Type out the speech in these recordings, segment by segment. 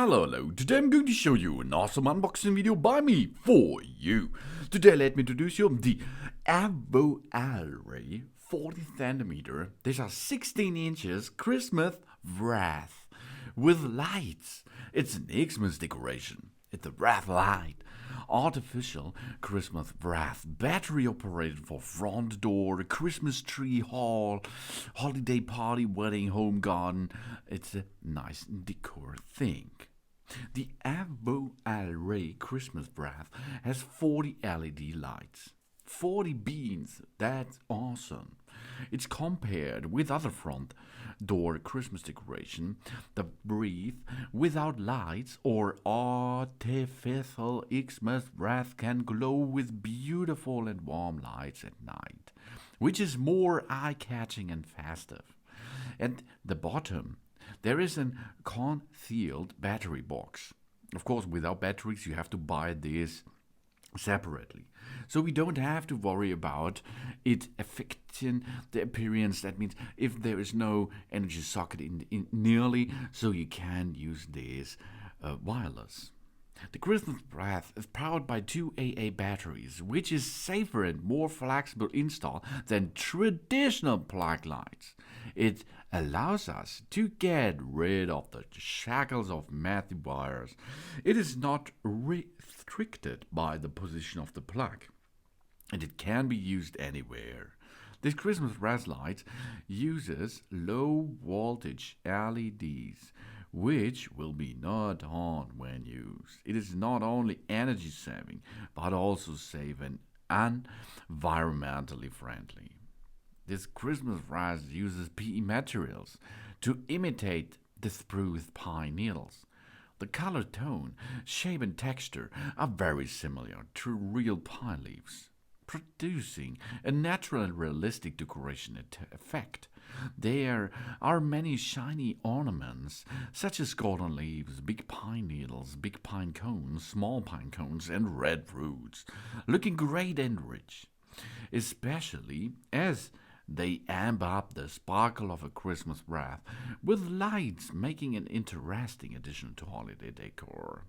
Hello, today I'm going to show you an awesome unboxing video by me for you. Today let me introduce you the Avoalre 40 cm. These are 16 inches Christmas Wreath with lights. It's an Xmas decoration. It's a wreath light. Artificial Christmas wreath, battery operated for front door, Christmas tree hall, holiday party, wedding, home garden. It's a nice decor thing. The Avoalre Christmas wreath has 40 LED lights. 40 beans, that's awesome. It's compared with other front door Christmas decoration, the wreath without lights or artificial Xmas wreath can glow with beautiful and warm lights at night, which is more eye-catching and festive. At the bottom, there is a concealed battery box. Of course, without batteries, you have to buy this separately. So we don't have to worry about it affecting the appearance. That means if there is no energy socket in nearly, so you can use this wireless. The Christmas wreath is powered by two AA batteries, which is safer and more flexible install than traditional plug lights. It allows us to get rid of the shackles of messy wires. It is not restricted by the position of the plug, and it can be used anywhere. This Christmas wreath light uses low voltage LEDs, which will be not on when used. It is not only energy saving, but also safe and environmentally friendly. This Christmas wreath uses PE materials to imitate the spruce pine needles. The color tone, shape and texture are very similar to real pine leaves, producing a natural and realistic decoration effect. There are many shiny ornaments, such as golden leaves, big pine needles, big pine cones, small pine cones, and red roots, looking great and rich, especially as they amp up the sparkle of a Christmas wreath, with lights making an interesting addition to holiday decor.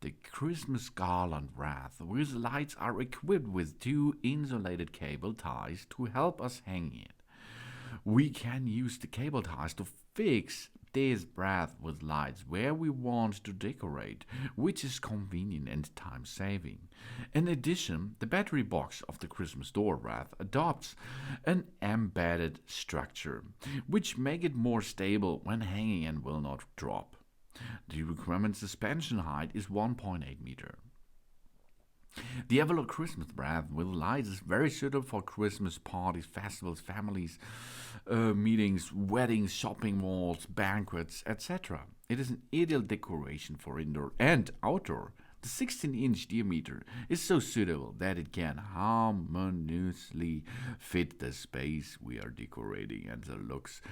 The Christmas garland wreath with lights are equipped with two insulated cable ties to help us hang it. We can use the cable ties to fix this wreath with lights where we want to decorate, which is convenient and time-saving. In addition, the battery box of the Christmas door wreath adopts an embedded structure, which makes it more stable when hanging and will not drop. The requirement suspension height is 1.8 meters. The Avoalre Christmas wreath with lights is very suitable for Christmas parties, festivals, families, meetings, weddings, shopping malls, banquets, etc. It is an ideal decoration for indoor and outdoor. The 16-inch diameter is so suitable that it can harmoniously fit the space we are decorating and the looks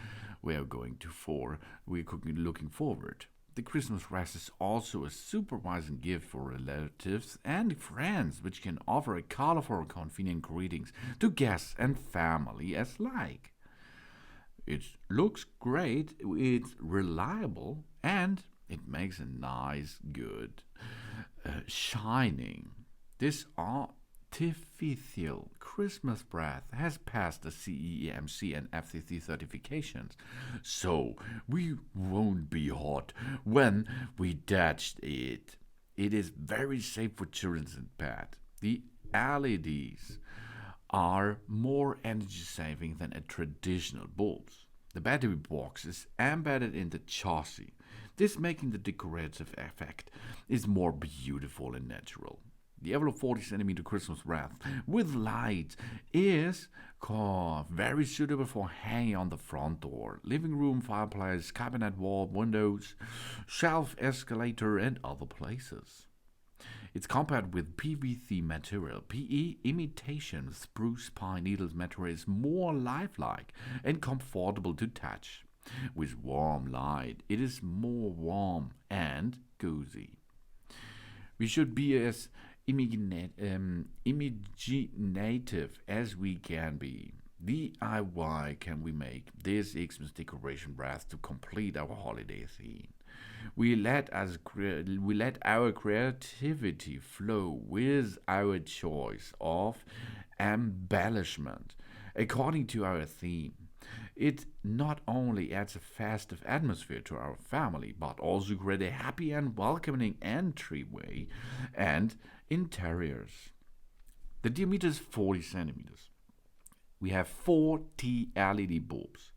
we are looking forward. The Christmas wreath is also a surprising gift for relatives and friends, which can offer a colorful and convenient greetings to guests and family alike. It looks great, it's reliable, and it makes a nice, good shining. This artificial Christmas wreath has passed the CE, EMC, and FCC certifications, so we won't be hot when we touch it. It is very safe for children and pets. The LEDs are more energy saving than a traditional bulbs. The battery box is embedded in the chassis, this making the decorative effect is more beautiful and natural. The Avoalre 40 cm Christmas wreath with light is very suitable for hanging on the front door, living room, fireplace, cabinet wall, windows, shelf, escalator, and other places. It's compared with PVC material. PE imitation spruce pine needles material is more lifelike and comfortable to touch. With warm light, it is more warm and cozy. We should be as imaginative as we can be. DIY can we make this Xmas Decoration Wreath to complete our holiday theme? We let our creativity flow with our choice of embellishment according to our theme. It not only adds a festive atmosphere to our family, but also creates a happy and welcoming entryway and interiors. The diameter is 40 centimeters. We have 40 LED bulbs.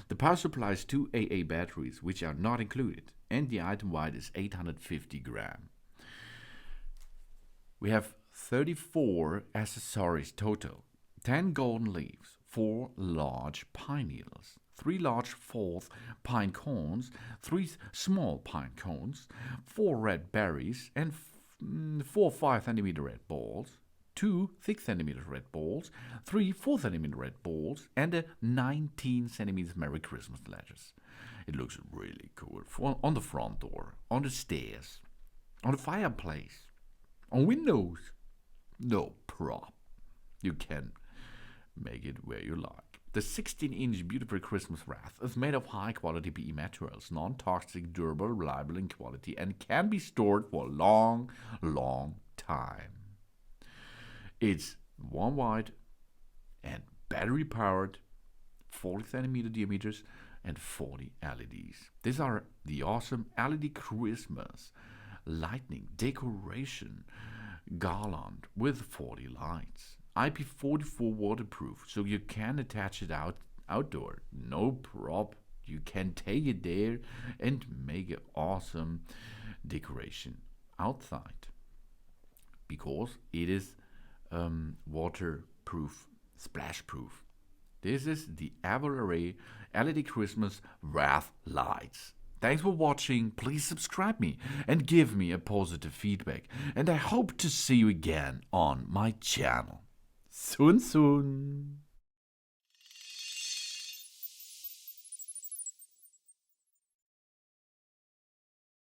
The power supply is 2 AA batteries, which are not included, and the item weight is 850 grams. We have 34 accessories total, 10 golden leaves, 4 large pine needles, 3 large fourth pine cones, 3 small pine cones, 4 red berries, and 4 5 centimeter red balls, 2 6 centimeter red balls, 3 4 centimeter red balls, and a 19 centimeters Merry Christmas letters. It looks really cool. On the front door, on the stairs, on the fireplace, on windows. No prop. You can make it where you like. The 16-inch beautiful Christmas wreath is made of high-quality PE materials, non-toxic, durable, reliable in quality, and can be stored for a long, long time. It's warm white and battery-powered, 40 centimeter diameters, and 40 LEDs. These are the awesome LED Christmas lightning decoration garland with 40 lights. IP44 waterproof, so you can attach it outdoor. No prop. You can take it there and make an awesome decoration outside, because it is waterproof, splash proof. This is the Avoalre LED Christmas Wreath lights. Thanks for watching. Please subscribe me and give me a positive feedback. And I hope to see you again on my channel. Soon.